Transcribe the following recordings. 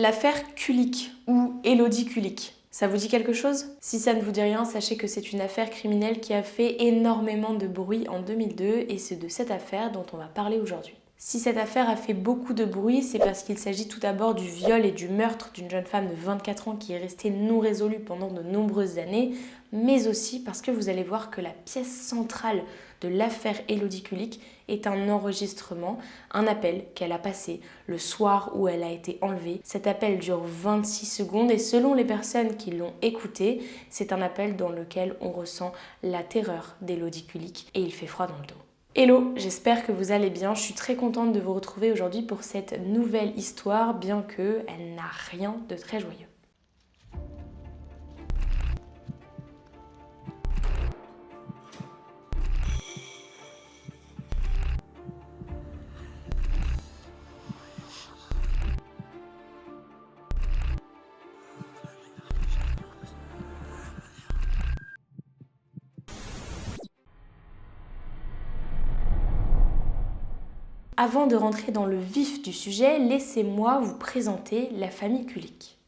L'affaire Kulik ou Élodie Kulik. Ça vous dit quelque chose? Si ça ne vous dit rien, sachez que c'est une affaire criminelle qui a fait énormément de bruit en 2002 et c'est de cette affaire dont on va parler aujourd'hui. Si cette affaire a fait beaucoup de bruit, c'est parce qu'il s'agit tout d'abord du viol et du meurtre d'une jeune femme de 24 ans qui est restée non résolue pendant de nombreuses années, mais aussi parce que vous allez voir que la pièce centrale de l'affaire Élodie Kulik est un enregistrement, un appel qu'elle a passé le soir où elle a été enlevée. Cet appel dure 26 secondes et selon les personnes qui l'ont écouté, c'est un appel dans lequel on ressent la terreur d'Élodie Kulik et il fait froid dans le dos. Hello, j'espère que vous allez bien. Je suis très contente de vous retrouver aujourd'hui pour cette nouvelle histoire, bien qu'elle n'a rien de très joyeux. Avant de rentrer dans le vif du sujet, laissez-moi vous présenter la famille Kulik.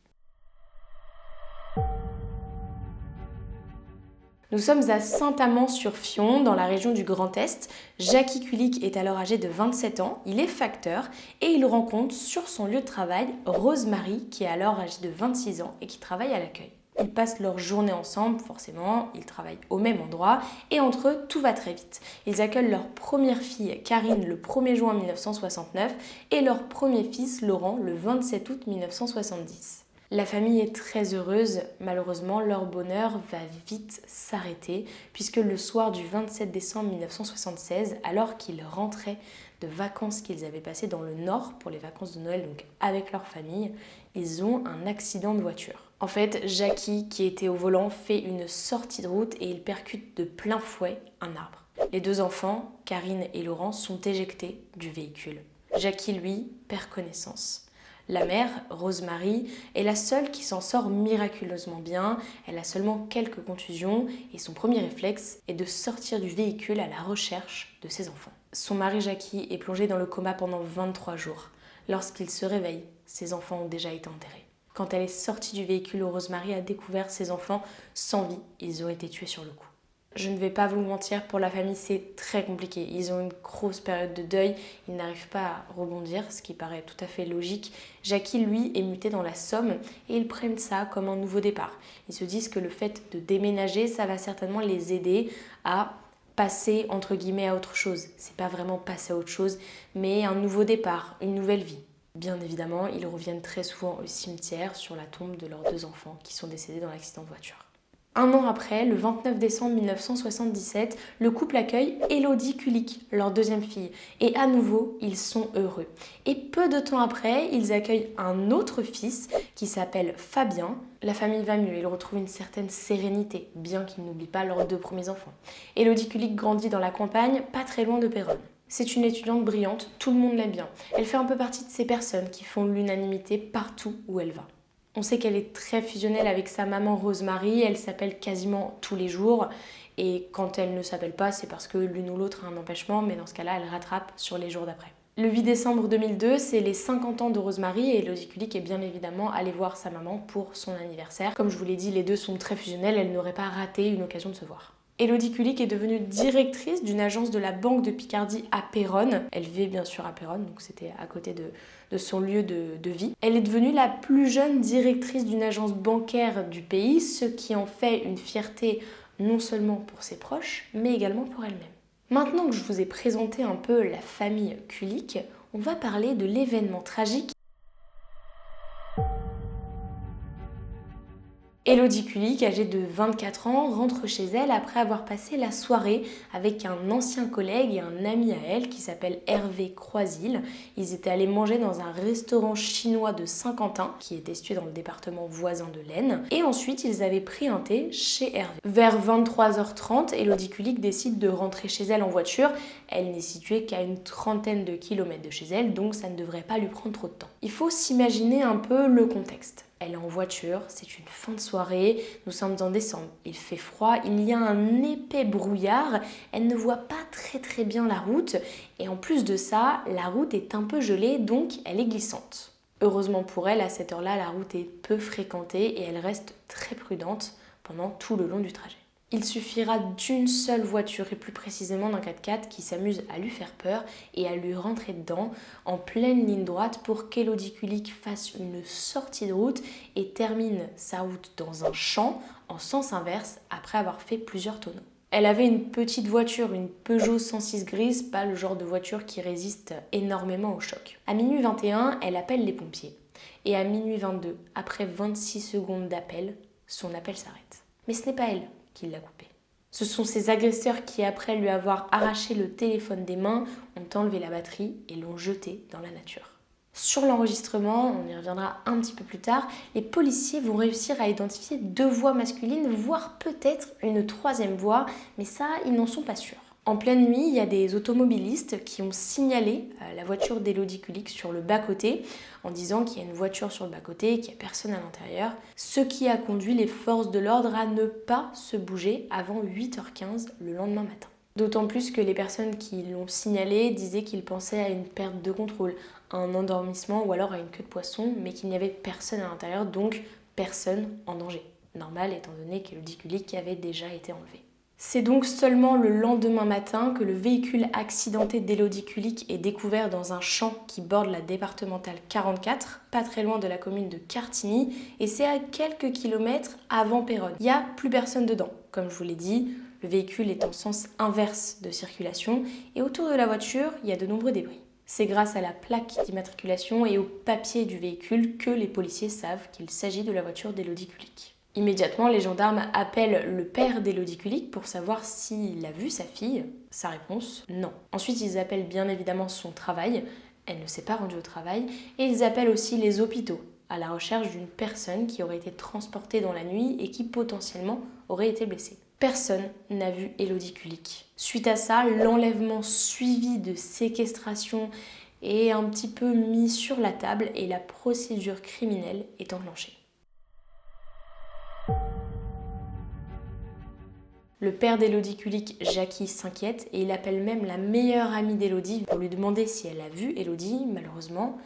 Nous sommes à Saint-Amand-sur-Fion, dans la région du Grand Est. Jackie Kulik est alors âgé de 27 ans, il est facteur et il rencontre sur son lieu de travail Rosemary, qui est alors âgée de 26 ans et qui travaille à l'accueil. Ils passent leur journée ensemble, forcément, ils travaillent au même endroit et entre eux, tout va très vite. Ils accueillent leur première fille, Karine, le 1er juin 1969 et leur premier fils, Laurent, le 27 août 1970. La famille est très heureuse, malheureusement leur bonheur va vite s'arrêter puisque le soir du 27 décembre 1976, alors qu'ils rentraient de vacances qu'ils avaient passées dans le Nord pour les vacances de Noël, donc avec leur famille, ils ont un accident de voiture. En fait, Jackie, qui était au volant, fait une sortie de route et il percute de plein fouet un arbre. Les deux enfants, Karine et Laurent, sont éjectés du véhicule. Jackie, lui, perd connaissance. La mère, Rosemary, est la seule qui s'en sort miraculeusement bien. Elle a seulement quelques contusions et son premier réflexe est de sortir du véhicule à la recherche de ses enfants. Son mari Jackie est plongé dans le coma pendant 23 jours. Lorsqu'il se réveille, ses enfants ont déjà été enterrés. Quand elle est sortie du véhicule, Rosemary a découvert ses enfants sans vie. Ils ont été tués sur le coup. Je ne vais pas vous mentir, pour la famille c'est très compliqué. Ils ont une grosse période de deuil, ils n'arrivent pas à rebondir, ce qui paraît tout à fait logique. Jackie, lui, est muté dans la Somme et ils prennent ça comme un nouveau départ. Ils se disent que le fait de déménager, ça va certainement les aider à passer entre guillemets à autre chose. C'est pas vraiment passer à autre chose, mais un nouveau départ, une nouvelle vie. Bien évidemment, ils reviennent très souvent au cimetière sur la tombe de leurs deux enfants qui sont décédés dans l'accident de voiture. Un an après, le 29 décembre 1977, le couple accueille Élodie Kulik, leur deuxième fille. Et à nouveau, ils sont heureux. Et peu de temps après, ils accueillent un autre fils qui s'appelle Fabien. La famille va mieux, ils retrouvent une certaine sérénité, bien qu'ils n'oublient pas leurs deux premiers enfants. Élodie Kulik grandit dans la campagne, pas très loin de Péronne. C'est une étudiante brillante, tout le monde l'aime bien. Elle fait un peu partie de ces personnes qui font l'unanimité partout où elle va. On sait qu'elle est très fusionnelle avec sa maman Rosemary, elle s'appelle quasiment tous les jours et quand elle ne s'appelle pas, c'est parce que l'une ou l'autre a un empêchement, mais dans ce cas-là, elle rattrape sur les jours d'après. Le 8 décembre 2002, c'est les 50 ans de Rosemary et Élodie Kulik est bien évidemment allée voir sa maman pour son anniversaire. Comme je vous l'ai dit, les deux sont très fusionnels, elle n'aurait pas raté une occasion de se voir. Élodie Kulik est devenue directrice d'une agence de la Banque de Picardie à Péronne. Elle vivait bien sûr à Péronne, donc c'était à côté de son lieu de vie. Elle est devenue la plus jeune directrice d'une agence bancaire du pays, ce qui en fait une fierté non seulement pour ses proches, mais également pour elle-même. Maintenant que je vous ai présenté un peu la famille Kulik, on va parler de l'événement tragique. Élodie Kulik, âgée de 24 ans, rentre chez elle après avoir passé la soirée avec un ancien collègue et un ami à elle qui s'appelle Hervé Croisil. Ils étaient allés manger dans un restaurant chinois de Saint-Quentin, qui était situé dans le département voisin de l'Aisne. Et ensuite, ils avaient pris un thé chez Hervé. Vers 23h30, Élodie Kulik décide de rentrer chez elle en voiture. Elle n'est située qu'à une trentaine de kilomètres de chez elle, donc ça ne devrait pas lui prendre trop de temps. Il faut s'imaginer un peu le contexte. Elle est en voiture, c'est une fin de soirée, nous sommes en décembre, il fait froid, il y a un épais brouillard, elle ne voit pas très bien la route et en plus de ça, la route est un peu gelée donc elle est glissante. Heureusement pour elle, à cette heure-là, la route est peu fréquentée et elle reste très prudente pendant tout le long du trajet. Il suffira d'une seule voiture, et plus précisément d'un 4x4, qui s'amuse à lui faire peur et à lui rentrer dedans en pleine ligne droite pour qu'Elodie Kulik fasse une sortie de route et termine sa route dans un champ en sens inverse après avoir fait plusieurs tonneaux. Elle avait une petite voiture, une Peugeot 106 grise, pas le genre de voiture qui résiste énormément au choc. À minuit 21, elle appelle les pompiers. Et à minuit 22, après 26 secondes d'appel, son appel s'arrête. Mais ce n'est pas elle qui l'a coupé. Ce sont ses agresseurs qui, après lui avoir arraché le téléphone des mains, ont enlevé la batterie et l'ont jeté dans la nature. Sur l'enregistrement, on y reviendra un petit peu plus tard, les policiers vont réussir à identifier 2 voix masculines, voire peut-être une 3e voix, mais ça, ils n'en sont pas sûrs. En pleine nuit, il y a des automobilistes qui ont signalé la voiture d'Elodie Kulik sur le bas-côté en disant qu'il y a une voiture sur le bas-côté, qu'il n'y a personne à l'intérieur, ce qui a conduit les forces de l'ordre à ne pas se bouger avant 8h15 le lendemain matin. D'autant plus que les personnes qui l'ont signalé disaient qu'ils pensaient à une perte de contrôle, à un endormissement ou alors à une queue de poisson, mais qu'il n'y avait personne à l'intérieur, donc personne en danger. Normal étant donné qu'Elodie Kulik avait déjà été enlevée. C'est donc seulement le lendemain matin que le véhicule accidenté d'Elodie Kulik est découvert dans un champ qui borde la départementale 44, pas très loin de la commune de Cartigny, et c'est à quelques kilomètres avant Péronne. Il n'y a plus personne dedans, comme je vous l'ai dit. Le véhicule est en sens inverse de circulation et autour de la voiture, il y a de nombreux débris. C'est grâce à la plaque d'immatriculation et au papier du véhicule que les policiers savent qu'il s'agit de la voiture d'Elodie Kulik. Immédiatement, les gendarmes appellent le père d'Elodie Kulik pour savoir s'il a vu sa fille. Sa réponse, non. Ensuite, ils appellent bien évidemment son travail. Elle ne s'est pas rendue au travail. Et ils appellent aussi les hôpitaux à la recherche d'une personne qui aurait été transportée dans la nuit et qui potentiellement aurait été blessée. Personne n'a vu Elodie Kulik. Suite à ça, l'enlèvement suivi de séquestration est un petit peu mis sur la table et la procédure criminelle est enclenchée. Le père d'Elodie Kulik, Jackie, s'inquiète et il appelle même la meilleure amie d'Elodie pour lui demander si elle a vu Elodie. Malheureusement,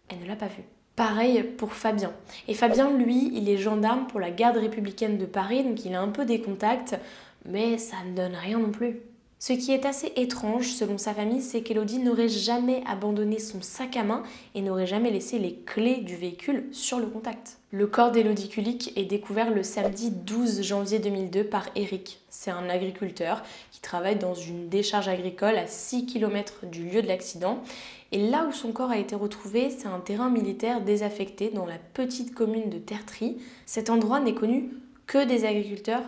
elle ne l'a pas vue. Pareil pour Fabien. Et Fabien, lui, il est gendarme pour la garde républicaine de Paris, donc il a un peu des contacts, mais ça ne donne rien non plus. Ce qui est assez étrange, selon sa famille, c'est qu'Elodie n'aurait jamais abandonné son sac à main et n'aurait jamais laissé les clés du véhicule sur le contact. Le corps d'Elodie Kulik est découvert le samedi 12 janvier 2002 par Eric. C'est un agriculteur qui travaille dans une décharge agricole à 6 km du lieu de l'accident. Et là où son corps a été retrouvé, c'est un terrain militaire désaffecté dans la petite commune de Tertry. Cet endroit n'est connu que des agriculteurs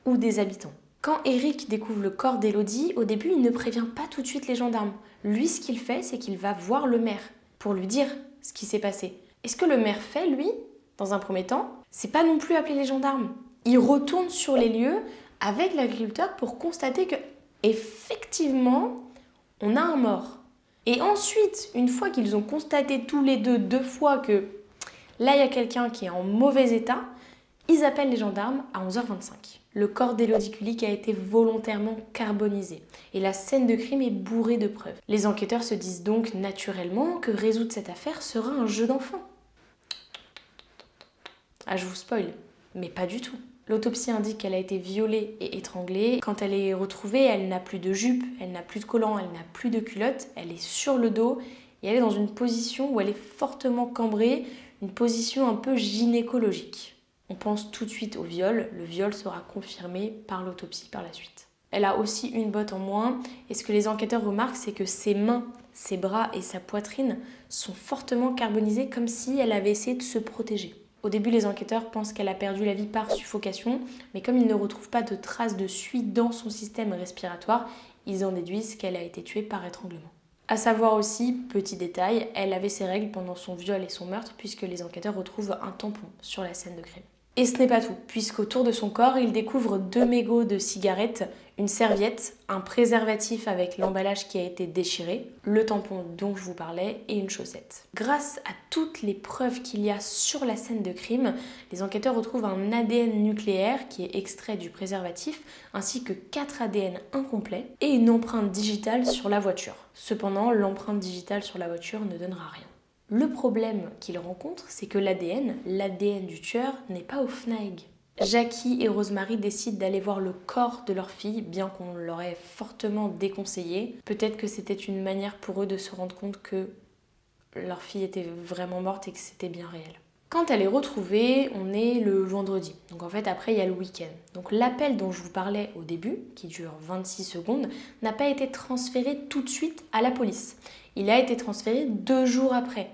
ou des habitants. Quand Eric découvre le corps d'Elodie, au début, il ne prévient pas tout de suite les gendarmes. Lui, ce qu'il fait, c'est qu'il va voir le maire pour lui dire ce qui s'est passé. Et ce que le maire fait, lui, dans un premier temps, c'est pas non plus appeler les gendarmes. Il retourne sur les lieux avec l'agriculteur pour constater que, effectivement, on a un mort. Et ensuite, une fois qu'ils ont constaté tous les deux fois que là, il y a quelqu'un qui est en mauvais état, ils appellent les gendarmes à 11h25. Le corps d'Elodie Kulik a été volontairement carbonisé et la scène de crime est bourrée de preuves. Les enquêteurs se disent donc naturellement que résoudre cette affaire sera un jeu d'enfant. Ah, je vous spoil, mais pas du tout. L'autopsie indique qu'elle a été violée et étranglée. Quand elle est retrouvée, elle n'a plus de jupe, elle n'a plus de collant, elle n'a plus de culotte, elle est sur le dos et elle est dans une position où elle est fortement cambrée, une position un peu gynécologique. On pense tout de suite au viol, le viol sera confirmé par l'autopsie par la suite. Elle a aussi une botte en moins et ce que les enquêteurs remarquent, c'est que ses mains, ses bras et sa poitrine sont fortement carbonisés comme si elle avait essayé de se protéger. Au début, les enquêteurs pensent qu'elle a perdu la vie par suffocation, mais comme ils ne retrouvent pas de traces de suie dans son système respiratoire, ils en déduisent qu'elle a été tuée par étranglement. À savoir aussi, petit détail, elle avait ses règles pendant son viol et son meurtre puisque les enquêteurs retrouvent un tampon sur la scène de crime. Et ce n'est pas tout, puisqu'autour de son corps, ils découvrent 2 mégots de cigarettes, une serviette, un préservatif avec l'emballage qui a été déchiré, le tampon dont je vous parlais et une chaussette. Grâce à toutes les preuves qu'il y a sur la scène de crime, les enquêteurs retrouvent un ADN nucléaire qui est extrait du préservatif, ainsi que 4 ADN incomplets et une empreinte digitale sur la voiture. Cependant, l'empreinte digitale sur la voiture ne donnera rien. Le problème qu'il rencontre, c'est que l'ADN du tueur, n'est pas au FNAIG. Jackie et Rosemary décident d'aller voir le corps de leur fille, bien qu'on l'aurait fortement déconseillé. Peut-être que c'était une manière pour eux de se rendre compte que leur fille était vraiment morte et que c'était bien réel. Quand elle est retrouvée, on est le vendredi. Donc en fait, après, il y a le week-end. Donc l'appel dont je vous parlais au début, qui dure 26 secondes, n'a pas été transféré tout de suite à la police. Il a été transféré 2 jours après.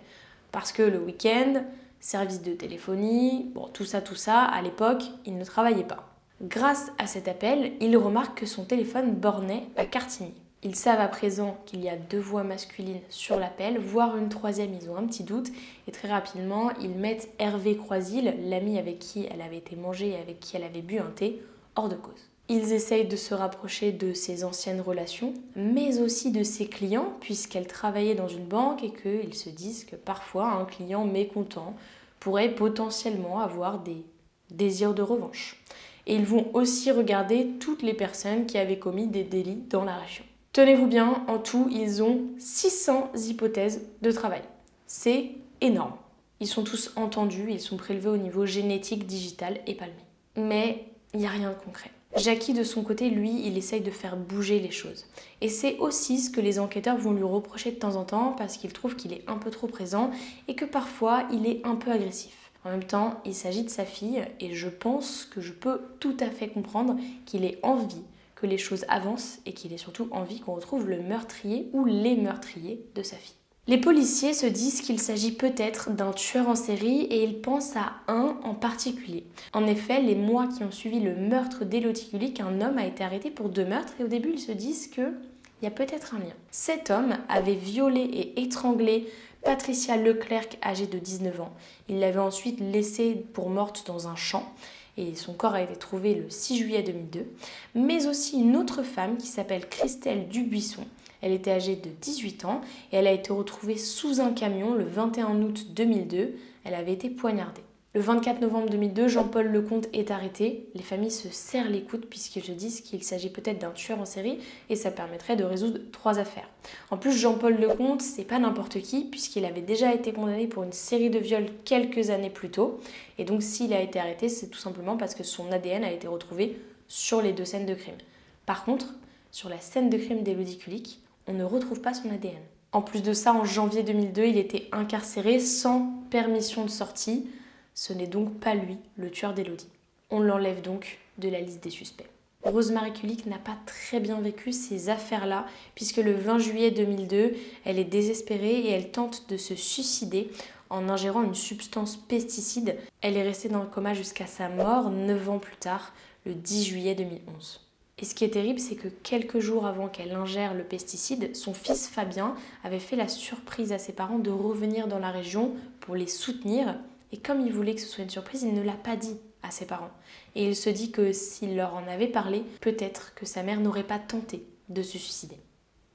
Parce que le week-end, service de téléphonie, bon, tout ça, à l'époque, il ne travaillait pas. Grâce à cet appel, il remarque que son téléphone bornait à Cartigny. Ils savent à présent qu'il y a 2 voix masculines sur l'appel, voire une troisième, ils ont un petit doute. Et très rapidement, ils mettent Hervé Croisil, l'ami avec qui elle avait été mangée et avec qui elle avait bu un thé, hors de cause. Ils essayent de se rapprocher de ses anciennes relations, mais aussi de ses clients, puisqu'elle travaillait dans une banque et qu'ils se disent que parfois un client mécontent pourrait potentiellement avoir des désirs de revanche. Et ils vont aussi regarder toutes les personnes qui avaient commis des délits dans la région. Tenez-vous bien, en tout, ils ont 600 hypothèses de travail. C'est énorme. Ils sont tous entendus, ils sont prélevés au niveau génétique, digital et palmé. Mais il n'y a rien de concret. Jackie, de son côté, lui, il essaye de faire bouger les choses. Et c'est aussi ce que les enquêteurs vont lui reprocher de temps en temps parce qu'ils trouvent qu'il est un peu trop présent et que parfois il est un peu agressif. En même temps, il s'agit de sa fille et je pense que je peux tout à fait comprendre qu'il ait envie que les choses avancent et qu'il ait surtout envie qu'on retrouve le meurtrier ou les meurtriers de sa fille. Les policiers se disent qu'il s'agit peut-être d'un tueur en série et ils pensent à un en particulier. En effet, les mois qui ont suivi le meurtre d'Élodie Kulik, un homme a été arrêté pour 2 meurtres et au début ils se disent qu'il y a peut-être un lien. Cet homme avait violé et étranglé Patricia Leclerc, âgée de 19 ans. Il l'avait ensuite laissée pour morte dans un champ et son corps a été trouvé le 6 juillet 2002, mais aussi une autre femme qui s'appelle Christelle Dubuisson. Elle était âgée de 18 ans et elle a été retrouvée sous un camion le 21 août 2002. Elle avait été poignardée. Le 24 novembre 2002, Jean-Paul Lecomte est arrêté. Les familles se serrent les coudes puisqu'ils se disent qu'il s'agit peut-être d'un tueur en série et ça permettrait de résoudre 3 affaires. En plus, Jean-Paul Lecomte, c'est pas n'importe qui puisqu'il avait déjà été condamné pour une série de viols quelques années plus tôt. Et donc s'il a été arrêté, c'est tout simplement parce que son ADN a été retrouvé sur les 2 scènes de crime. Par contre, sur la scène de crime d'Élodie Kulik, on ne retrouve pas son ADN. En plus de ça, en janvier 2002, il était incarcéré sans permission de sortie. Ce n'est donc pas lui, le tueur d'Élodie. On l'enlève donc de la liste des suspects. Rosemary Kulik n'a pas très bien vécu ces affaires-là, puisque le 20 juillet 2002, elle est désespérée et elle tente de se suicider en ingérant une substance pesticide. Elle est restée dans le coma jusqu'à sa mort 9 ans plus tard, le 10 juillet 2011. Et ce qui est terrible, c'est que quelques jours avant qu'elle ingère le pesticide, son fils Fabien avait fait la surprise à ses parents de revenir dans la région pour les soutenir. Et comme il voulait que ce soit une surprise, il ne l'a pas dit à ses parents. Et il se dit que s'il leur en avait parlé, peut-être que sa mère n'aurait pas tenté de se suicider.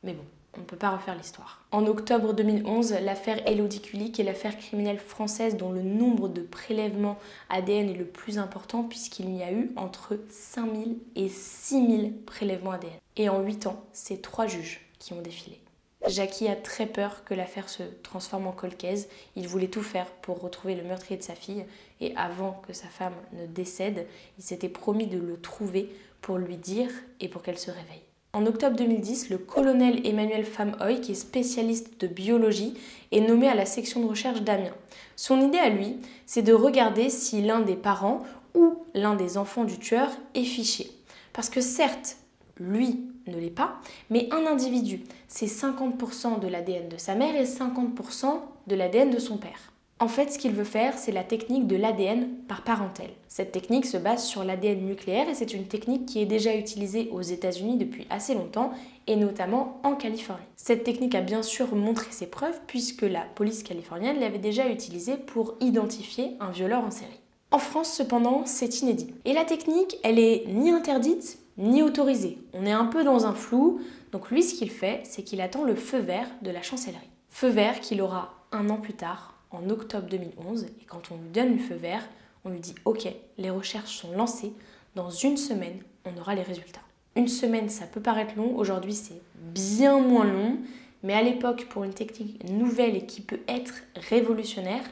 Mais bon, on ne peut pas refaire l'histoire. En octobre 2011, l'affaire Élodie Kulik est l'affaire criminelle française dont le nombre de prélèvements ADN est le plus important puisqu'il y a eu entre 5000 et 6000 prélèvements ADN. Et en 8 ans, c'est 3 juges qui ont défilé. Jackie a très peur que l'affaire se transforme en cold case. Il voulait tout faire pour retrouver le meurtrier de sa fille et avant que sa femme ne décède, il s'était promis de le trouver pour lui dire et pour qu'elle se réveille. En octobre 2010, le colonel Emmanuel Famhoy, qui est spécialiste de biologie, est nommé à la section de recherche d'Amiens. Son idée à lui, c'est de regarder si l'un des parents ou l'un des enfants du tueur est fiché. Parce que certes, lui ne l'est pas, mais un individu, c'est 50% de l'ADN de sa mère et 50% de l'ADN de son père. En fait, ce qu'il veut faire, c'est la technique de l'ADN par parentèle. Cette technique se base sur l'ADN nucléaire et c'est une technique qui est déjà utilisée aux États-Unis depuis assez longtemps et notamment en Californie. Cette technique a bien sûr montré ses preuves puisque la police californienne l'avait déjà utilisée pour identifier un violeur en série. En France, cependant, c'est inédit. Et la technique, elle est ni interdite ni autorisée. On est un peu dans un flou, donc lui, ce qu'il fait, c'est qu'il attend le feu vert de la chancellerie. Feu vert qu'il aura 1 an plus tard, en octobre 2011, et quand on lui donne le feu vert, on lui dit « Ok, les recherches sont lancées, dans 1 semaine, on aura les résultats ». 1 semaine, ça peut paraître long, aujourd'hui c'est bien moins long, Mais à l'époque, pour une technique nouvelle et qui peut être révolutionnaire,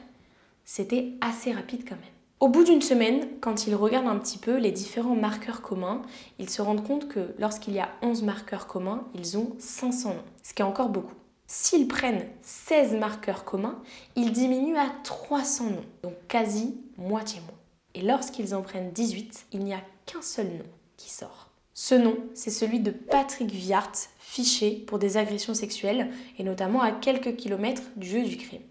c'était assez rapide quand même. Au bout d'une semaine, quand ils regardent un petit peu les différents marqueurs communs, ils se rendent compte que lorsqu'il y a 11 marqueurs communs, ils ont 500 noms, ce qui est encore beaucoup. S'ils prennent 16 marqueurs communs, ils diminuent à 300 noms, donc quasi moitié moins. Et lorsqu'ils en prennent 18, il n'y a qu'un seul nom qui sort. Ce nom, c'est celui de Patrick Viart, fiché pour des agressions sexuelles, et notamment à quelques kilomètres du lieu du crime.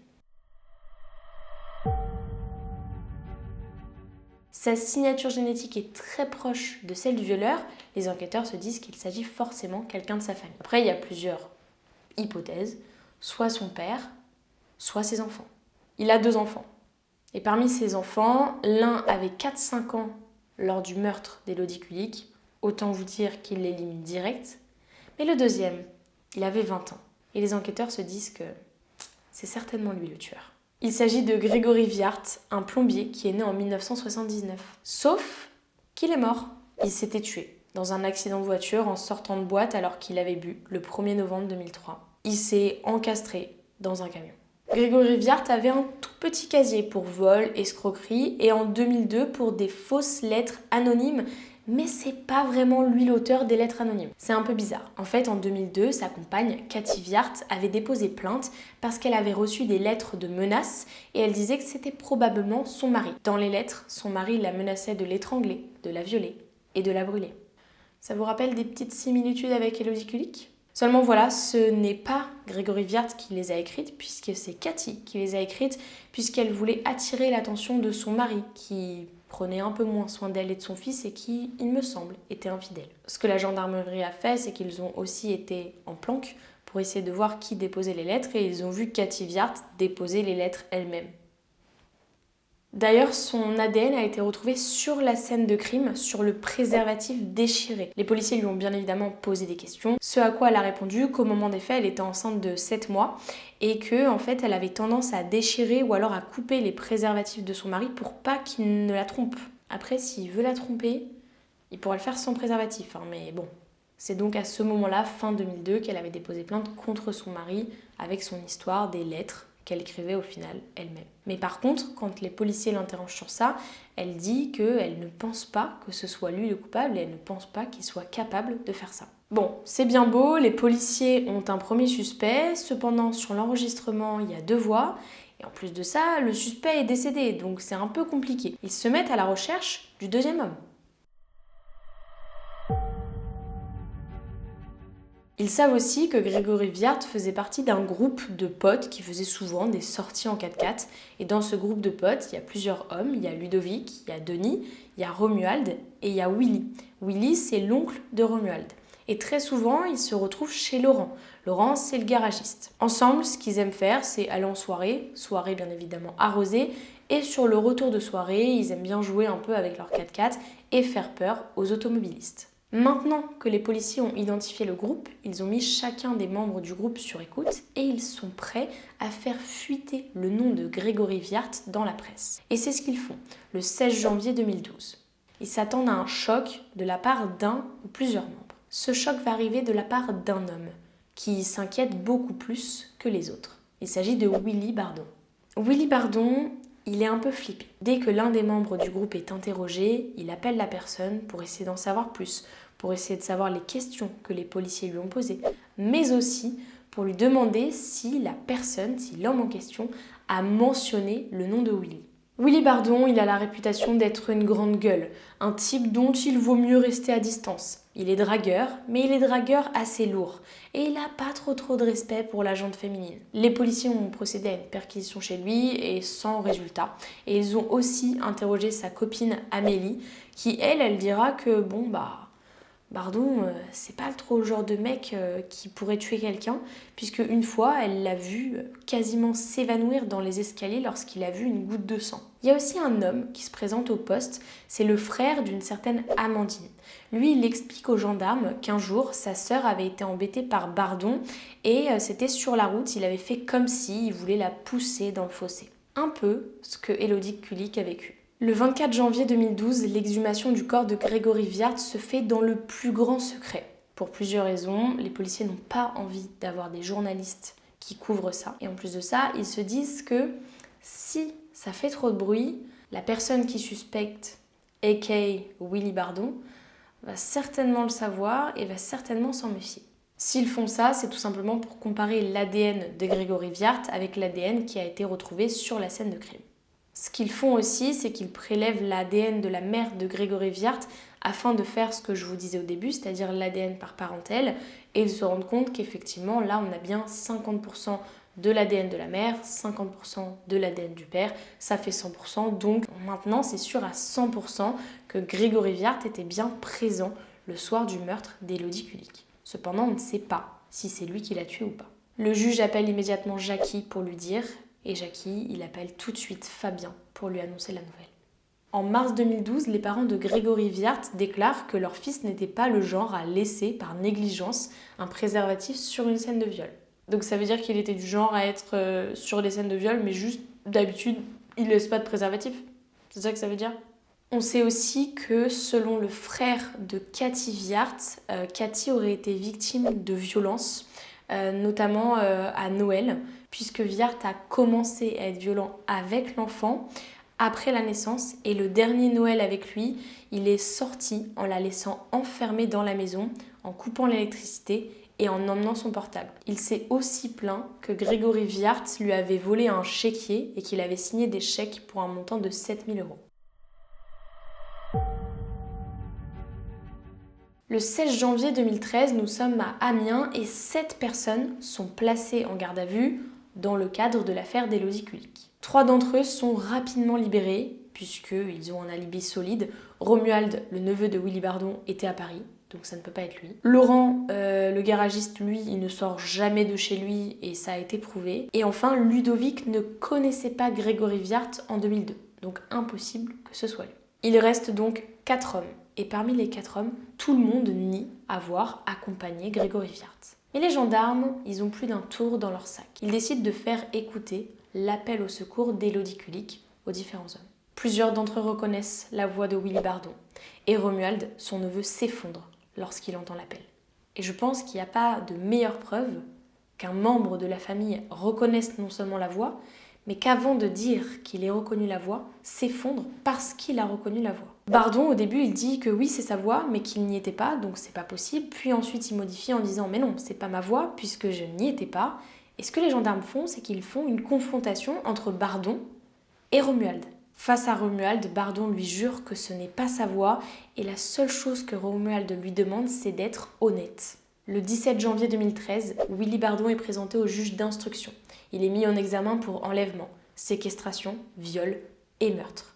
Sa signature génétique est très proche de celle du violeur, les enquêteurs se disent qu'il s'agit forcément de quelqu'un de sa famille. Après, il y a plusieurs hypothèses, soit son père, soit ses enfants. Il a 2 enfants. Et parmi ses enfants, l'un avait 4-5 ans lors du meurtre d'Élodie Kulik, autant vous dire qu'il l'élimine direct. Mais le deuxième, il avait 20 ans. Et les enquêteurs se disent que c'est certainement lui le tueur. Il s'agit de Grégory Viart, un plombier qui est né en 1979. Sauf qu'il est mort. Il s'était tué dans un accident de voiture en sortant de boîte alors qu'il avait bu le 1er novembre 2003. Il s'est encastré dans un camion. Grégory Viart avait un tout petit casier pour vol, escroquerie et en 2002 pour des fausses lettres anonymes. Mais c'est pas vraiment lui l'auteur des lettres anonymes. C'est un peu bizarre. En fait, en 2002, sa compagne, Cathy Viart, avait déposé plainte parce qu'elle avait reçu des lettres de menaces et elle disait que c'était probablement son mari. Dans les lettres, son mari la menaçait de l'étrangler, de la violer et de la brûler. Ça vous rappelle des petites similitudes avec Élodie Kulik ? Seulement voilà, ce n'est pas Grégory Viart qui les a écrites, puisque c'est Cathy qui les a écrites, puisqu'elle voulait attirer l'attention de son mari, qui prenait un peu moins soin d'elle et de son fils et qui, il me semble, était infidèle. Ce que la gendarmerie a fait, c'est qu'ils ont aussi été en planque pour essayer de voir qui déposait les lettres et ils ont vu Cathy Viart déposer les lettres elle-même. D'ailleurs, son ADN a été retrouvé sur la scène de crime, sur le préservatif déchiré. Les policiers lui ont bien évidemment posé des questions, ce à quoi elle a répondu qu'au moment des faits, elle était enceinte de 7 mois et que, en fait, elle avait tendance à déchirer ou alors à couper les préservatifs de son mari pour pas qu'il ne la trompe. Après, s'il veut la tromper, il pourra le faire sans préservatif, mais bon. C'est donc à ce moment-là, fin 2002, qu'elle avait déposé plainte contre son mari avec son histoire des lettres qu'elle écrivait au final elle-même. Mais par contre, quand les policiers l'interrogent sur ça, elle dit qu'elle ne pense pas que ce soit lui le coupable et elle ne pense pas qu'il soit capable de faire ça. Bon, c'est bien beau, les policiers ont un premier suspect, cependant sur l'enregistrement, il y a 2 voix, et en plus de ça, le suspect est décédé, donc c'est un peu compliqué. Ils se mettent à la recherche du deuxième homme. Ils savent aussi que Grégory Viart faisait partie d'un groupe de potes qui faisaient souvent des sorties en 4x4. Et dans ce groupe de potes, il y a plusieurs hommes. Il y a Ludovic, il y a Denis, il y a Romuald et il y a Willy. Willy, c'est l'oncle de Romuald. Et très souvent, ils se retrouvent chez Laurent. Laurent, c'est le garagiste. Ensemble, ce qu'ils aiment faire, c'est aller en soirée bien évidemment arrosée. Et sur le retour de soirée, ils aiment bien jouer un peu avec leur 4x4 et faire peur aux automobilistes. Maintenant que les policiers ont identifié le groupe, ils ont mis chacun des membres du groupe sur écoute et ils sont prêts à faire fuiter le nom de Grégory Viart dans la presse. Et c'est ce qu'ils font, le 16 janvier 2012. Ils s'attendent à un choc de la part d'un ou plusieurs membres. Ce choc va arriver de la part d'un homme qui s'inquiète beaucoup plus que les autres. Il s'agit de Willy Bardon. Willy Bardon, il est un peu flippé. Dès que l'un des membres du groupe est interrogé, il appelle la personne pour essayer d'en savoir plus, pour essayer de savoir les questions que les policiers lui ont posées, mais aussi pour lui demander si la personne, si l'homme en question, a mentionné le nom de Willy. Willy Bardon, il a la réputation d'être une grande gueule, un type dont il vaut mieux rester à distance. Il est dragueur, mais il est dragueur assez lourd. Et il n'a pas trop de respect pour la gente féminine. Les policiers ont procédé à une perquisition chez lui et sans résultat. Et ils ont aussi interrogé sa copine Amélie, qui elle dira que Bardon, c'est pas trop le genre de mec qui pourrait tuer quelqu'un, puisque une fois, elle l'a vu quasiment s'évanouir dans les escaliers lorsqu'il a vu une goutte de sang. Il y a aussi un homme qui se présente au poste, c'est le frère d'une certaine Amandine. Lui, il explique aux gendarmes qu'un jour, sa sœur avait été embêtée par Bardon et c'était sur la route, il avait fait comme s'il voulait la pousser dans le fossé. Un peu ce que Élodie Kulik a vécu. Le 24 janvier 2012, l'exhumation du corps de Grégory Viart se fait dans le plus grand secret. Pour plusieurs raisons, les policiers n'ont pas envie d'avoir des journalistes qui couvrent ça. Et en plus de ça, ils se disent que si ça fait trop de bruit, la personne qui suspecte, a.k.a. Willy Bardon, va certainement le savoir et va certainement s'en méfier. S'ils font ça, c'est tout simplement pour comparer l'ADN de Grégory Viart avec l'ADN qui a été retrouvé sur la scène de crime. Ce qu'ils font aussi, c'est qu'ils prélèvent l'ADN de la mère de Grégory Viart afin de faire ce que je vous disais au début, c'est-à-dire l'ADN par parentèle, et ils se rendent compte qu'effectivement, là, on a bien 50% de l'ADN de la mère, 50% de l'ADN du père, ça fait 100%, donc maintenant c'est sûr à 100% que Grégory Viart était bien présent le soir du meurtre d'Élodie Kulik. Cependant, on ne sait pas si c'est lui qui l'a tué ou pas. Le juge appelle immédiatement Jackie pour lui dire, et Jackie, il appelle tout de suite Fabien pour lui annoncer la nouvelle. En mars 2012, les parents de Grégory Viart déclarent que leur fils n'était pas le genre à laisser par négligence un préservatif sur une scène de viol. Donc ça veut dire qu'il était du genre à être sur des scènes de viol, mais juste d'habitude, il ne laisse pas de préservatif. C'est ça que ça veut dire ? On sait aussi que selon le frère de Cathy Viart, Cathy aurait été victime de violences, notamment à Noël, puisque Viart a commencé à être violent avec l'enfant après la naissance, et le dernier Noël avec lui, il est sorti en la laissant enfermée dans la maison, en coupant l'électricité et en emmenant son portable. Il s'est aussi plaint que Grégory Viart lui avait volé un chéquier et qu'il avait signé des chèques pour un montant de 7 000 €. Le 16 janvier 2013, nous sommes à Amiens et 7 personnes sont placées en garde à vue dans le cadre de l'affaire d'Élodie Kulik. 3 d'entre eux sont rapidement libérés puisqu'ils ont un alibi solide. Romuald, le neveu de Willy Bardon, était à Paris, donc ça ne peut pas être lui. Laurent, le garagiste, lui, il ne sort jamais de chez lui et ça a été prouvé. Et enfin, Ludovic ne connaissait pas Grégory Viart en 2002, donc impossible que ce soit lui. Il reste donc 4 hommes. Et parmi les 4 hommes, tout le monde nie avoir accompagné Grégory Viart. Mais les gendarmes, ils ont plus d'un tour dans leur sac. Ils décident de faire écouter l'appel au secours d'Élodie Kulik aux différents hommes. Plusieurs d'entre eux reconnaissent la voix de Willy Bardon. Et Romuald, son neveu, s'effondre lorsqu'il entend l'appel. Et je pense qu'il n'y a pas de meilleure preuve qu'un membre de la famille reconnaisse non seulement la voix, mais qu'avant de dire qu'il ait reconnu la voix, s'effondre parce qu'il a reconnu la voix. Bardon, au début, il dit que oui, c'est sa voix, mais qu'il n'y était pas, donc c'est pas possible. Puis ensuite, il modifie en disant « mais non, c'est pas ma voix, puisque je n'y étais pas ». Et ce que les gendarmes font, c'est qu'ils font une confrontation entre Bardon et Romuald. Face à Romuald, Bardon lui jure que ce n'est pas sa voix, et la seule chose que Romuald lui demande, c'est d'être honnête. Le 17 janvier 2013, Willy Bardon est présenté au juge d'instruction. Il est mis en examen pour enlèvement, séquestration, viol et meurtre.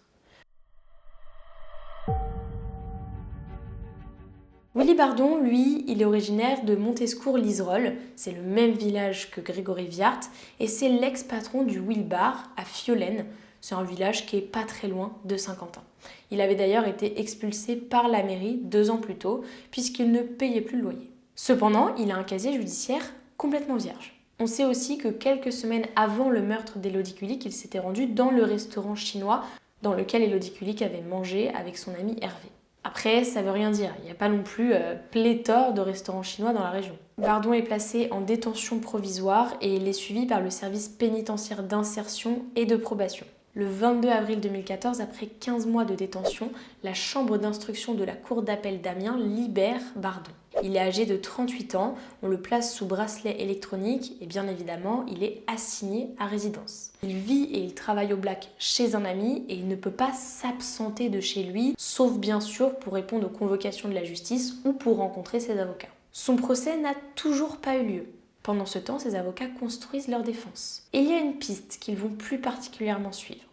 Willy Bardon, lui, il est originaire de Montescourt-Liserolles, c'est le même village que Grégory Viart, et c'est l'ex-patron du Will Bar à Fiolaine. C'est un village qui est pas très loin de Saint-Quentin. Il avait d'ailleurs été expulsé par la mairie 2 ans plus tôt, puisqu'il ne payait plus le loyer. Cependant, il a un casier judiciaire complètement vierge. On sait aussi que quelques semaines avant le meurtre d'Élodie Kulik, il s'était rendu dans le restaurant chinois dans lequel Élodie Kulik avait mangé avec son ami Hervé. Après, ça veut rien dire, il n'y a pas non plus pléthore de restaurants chinois dans la région. Bardon est placé en détention provisoire et il est suivi par le service pénitentiaire d'insertion et de probation. Le 22 avril 2014, après 15 mois de détention, la chambre d'instruction de la cour d'appel d'Amiens libère Bardon. Il est âgé de 38 ans, on le place sous bracelet électronique et bien évidemment, il est assigné à résidence. Il vit et il travaille au black chez un ami et il ne peut pas s'absenter de chez lui, sauf bien sûr pour répondre aux convocations de la justice ou pour rencontrer ses avocats. Son procès n'a toujours pas eu lieu. Pendant ce temps, ses avocats construisent leur défense. Et il y a une piste qu'ils vont plus particulièrement suivre.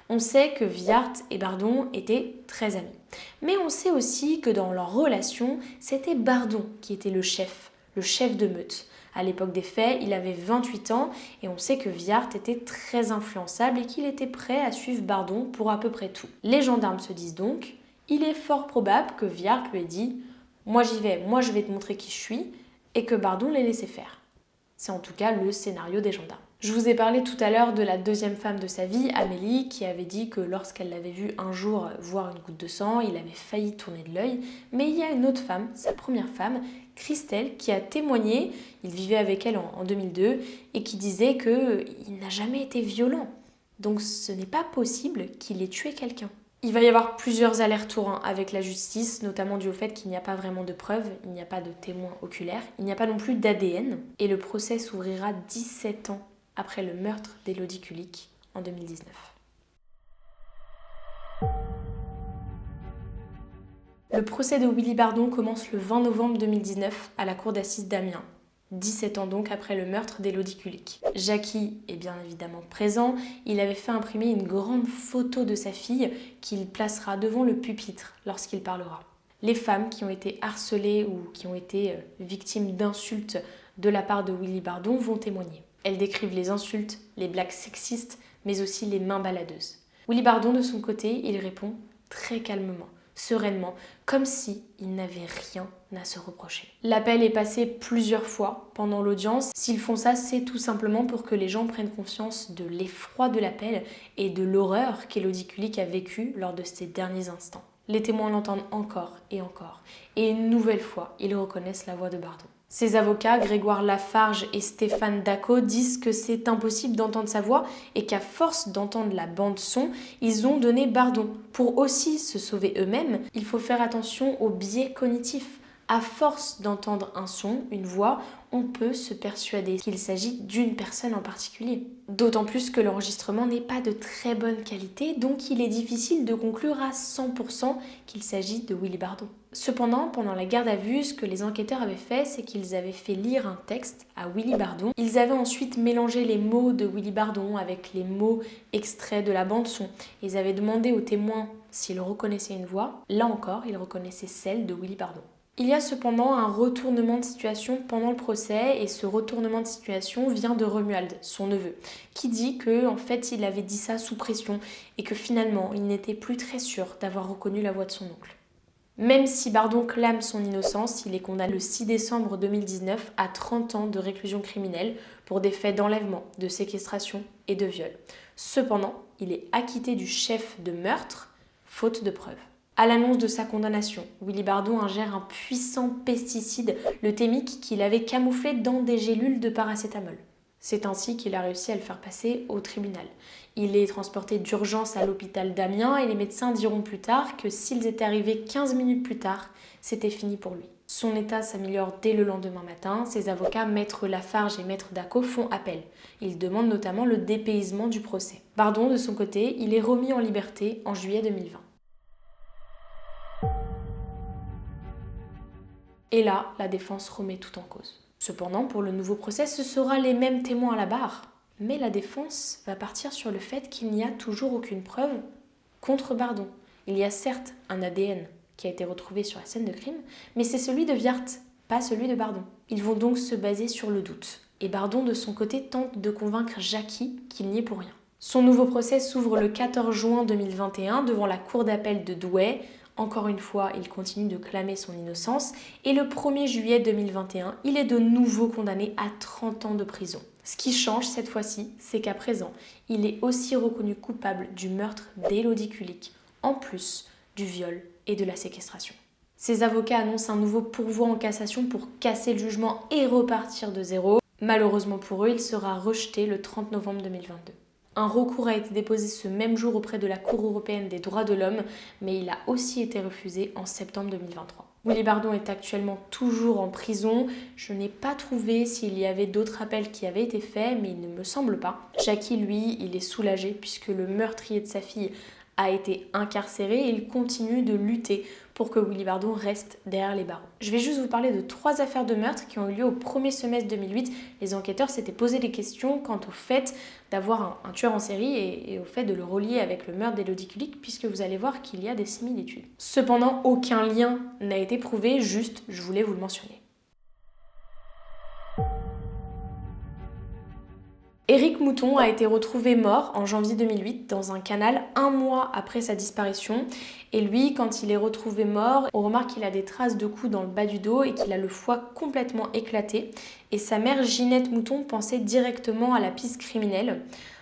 On sait que Viart et Bardon étaient très amis. Mais on sait aussi que dans leur relation, c'était Bardon qui était le chef de meute. À l'époque des faits, il avait 28 ans et on sait que Viart était très influençable et qu'il était prêt à suivre Bardon pour à peu près tout. Les gendarmes se disent donc, il est fort probable que Viart lui ait dit « moi j'y vais, moi je vais te montrer qui je suis » et que Bardon l'ait laissé faire. C'est en tout cas le scénario des gendarmes. Je vous ai parlé tout à l'heure de la deuxième femme de sa vie, Amélie, qui avait dit que lorsqu'elle l'avait vu un jour voir une goutte de sang, il avait failli tourner de l'œil. Mais il y a une autre femme, sa première femme, Christelle, qui a témoigné, il vivait avec elle en 2002, et qui disait qu'il n'a jamais été violent. Donc ce n'est pas possible qu'il ait tué quelqu'un. Il va y avoir plusieurs allers-retours avec la justice, notamment dû au fait qu'il n'y a pas vraiment de preuves, il n'y a pas de témoins oculaires, il n'y a pas non plus d'ADN, et le procès s'ouvrira 17 ans après le meurtre d'Élodie Kulik en 2019. Le procès de Willy Bardon commence le 20 novembre 2019 à la cour d'assises d'Amiens. 17 ans donc après le meurtre d'Élodie Kulik. Jackie est bien évidemment présent, il avait fait imprimer une grande photo de sa fille qu'il placera devant le pupitre lorsqu'il parlera. Les femmes qui ont été harcelées ou qui ont été victimes d'insultes de la part de Willy Bardon vont témoigner. Elles décrivent les insultes, les blagues sexistes, mais aussi les mains baladeuses. Willy Bardon, de son côté, il répond très calmement, sereinement, comme si il n'avait rien à se reprocher. L'appel est passé plusieurs fois pendant l'audience. S'ils font ça, c'est tout simplement pour que les gens prennent conscience de l'effroi de l'appel et de l'horreur qu'Élodie Kulik a vécue lors de ces derniers instants. Les témoins l'entendent encore, et une nouvelle fois, ils reconnaissent la voix de Bardon. Ses avocats, Grégoire Lafarge et Stéphane Dacot, disent que c'est impossible d'entendre sa voix et qu'à force d'entendre la bande-son, ils ont donné Bardon. Pour aussi se sauver eux-mêmes, il faut faire attention aux biais cognitifs. À force d'entendre un son, une voix, on peut se persuader qu'il s'agit d'une personne en particulier. D'autant plus que l'enregistrement n'est pas de très bonne qualité, donc il est difficile de conclure à 100% qu'il s'agit de Willy Bardon. Cependant, pendant la garde à vue, ce que les enquêteurs avaient fait, c'est qu'ils avaient fait lire un texte à Willy Bardon. Ils avaient ensuite mélangé les mots de Willy Bardon avec les mots extraits de la bande-son. Ils avaient demandé aux témoins s'ils reconnaissaient une voix. Là encore, ils reconnaissaient celle de Willy Bardon. Il y a cependant un retournement de situation pendant le procès et ce retournement de situation vient de Romuald, son neveu, qui dit que en fait il avait dit ça sous pression et que finalement il n'était plus très sûr d'avoir reconnu la voix de son oncle. Même si Bardon clame son innocence, il est condamné le 6 décembre 2019 à 30 ans de réclusion criminelle pour des faits d'enlèvement, de séquestration et de viol. Cependant, il est acquitté du chef de meurtre, faute de preuves. À l'annonce de sa condamnation, Willy Bardon ingère un puissant pesticide, le thémique, qu'il avait camouflé dans des gélules de paracétamol. C'est ainsi qu'il a réussi à le faire passer au tribunal. Il est transporté d'urgence à l'hôpital d'Amiens et les médecins diront plus tard que s'ils étaient arrivés 15 minutes plus tard, c'était fini pour lui. Son état s'améliore dès le lendemain matin. Ses avocats, Maître Lafarge et Maître Dacot, font appel. Ils demandent notamment le dépaysement du procès. Bardon, de son côté, il est remis en liberté en juillet 2020. Et là, la défense remet tout en cause. Cependant, pour le nouveau procès, ce sera les mêmes témoins à la barre. Mais la défense va partir sur le fait qu'il n'y a toujours aucune preuve contre Bardon. Il y a certes un ADN qui a été retrouvé sur la scène de crime, mais c'est celui de Viart, pas celui de Bardon. Ils vont donc se baser sur le doute. Et Bardon, de son côté, tente de convaincre Jackie qu'il n'y est pour rien. Son nouveau procès s'ouvre le 14 juin 2021 devant la cour d'appel de Douai. Encore une fois, il continue de clamer son innocence et le 1er juillet 2021, il est de nouveau condamné à 30 ans de prison. Ce qui change cette fois-ci, c'est qu'à présent, il est aussi reconnu coupable du meurtre d'Élodie Kulik, en plus du viol et de la séquestration. Ses avocats annoncent un nouveau pourvoi en cassation pour casser le jugement et repartir de zéro. Malheureusement pour eux, il sera rejeté le 30 novembre 2022. Un recours a été déposé ce même jour auprès de la Cour européenne des droits de l'homme, mais il a aussi été refusé en septembre 2023. Willy Bardon est actuellement toujours en prison. Je n'ai pas trouvé s'il y avait d'autres appels qui avaient été faits, mais il ne me semble pas. Jackie, lui, il est soulagé puisque le meurtrier de sa fille a été incarcéré et il continue de lutter pour que Willy Bardon reste derrière les barreaux. Je vais juste vous parler de 3 affaires de meurtre qui ont eu lieu au premier semestre 2008. Les enquêteurs s'étaient posé des questions quant au fait d'avoir un tueur en série et au fait de le relier avec le meurtre d'Élodie Kulik, puisque vous allez voir qu'il y a des similitudes. Cependant, aucun lien n'a été prouvé, juste je voulais vous le mentionner. Éric Mouton a été retrouvé mort en janvier 2008 dans un canal 1 mois après sa disparition. Et lui, quand il est retrouvé mort, on remarque qu'il a des traces de coups dans le bas du dos et qu'il a le foie complètement éclaté. Et sa mère Ginette Mouton pensait directement à la piste criminelle.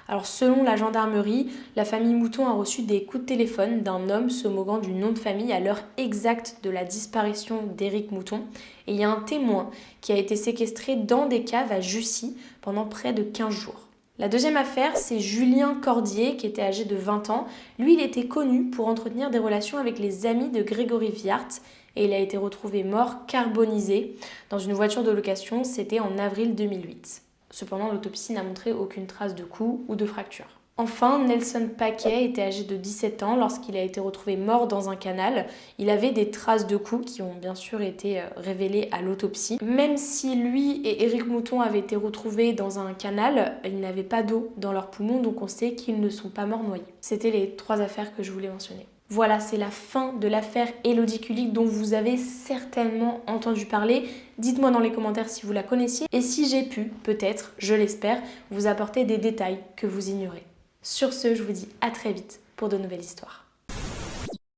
Alors selon la gendarmerie, la famille Mouton a reçu des coups de téléphone d'un homme se moquant du nom de famille à l'heure exacte de la disparition d'Éric Mouton. Et il y a un témoin qui a été séquestré dans des caves à Jussy pendant près de 15 jours. La deuxième affaire, c'est Julien Cordier, qui était âgé de 20 ans. Lui, il était connu pour entretenir des relations avec les amis de Grégory Viart et il a été retrouvé mort carbonisé dans une voiture de location, c'était en avril 2008. Cependant, l'autopsie n'a montré aucune trace de coup ou de fracture. Enfin, Nelson Paquet était âgé de 17 ans lorsqu'il a été retrouvé mort dans un canal. Il avait des traces de coups qui ont bien sûr été révélées à l'autopsie. Même si lui et Éric Mouton avaient été retrouvés dans un canal, ils n'avaient pas d'eau dans leurs poumons, donc on sait qu'ils ne sont pas morts noyés. C'était les 3 affaires que je voulais mentionner. Voilà, c'est la fin de l'affaire Élodie Kulik dont vous avez certainement entendu parler. Dites-moi dans les commentaires si vous la connaissiez et si j'ai pu, peut-être, je l'espère, vous apporter des détails que vous ignorez. Sur ce, je vous dis à très vite pour de nouvelles histoires.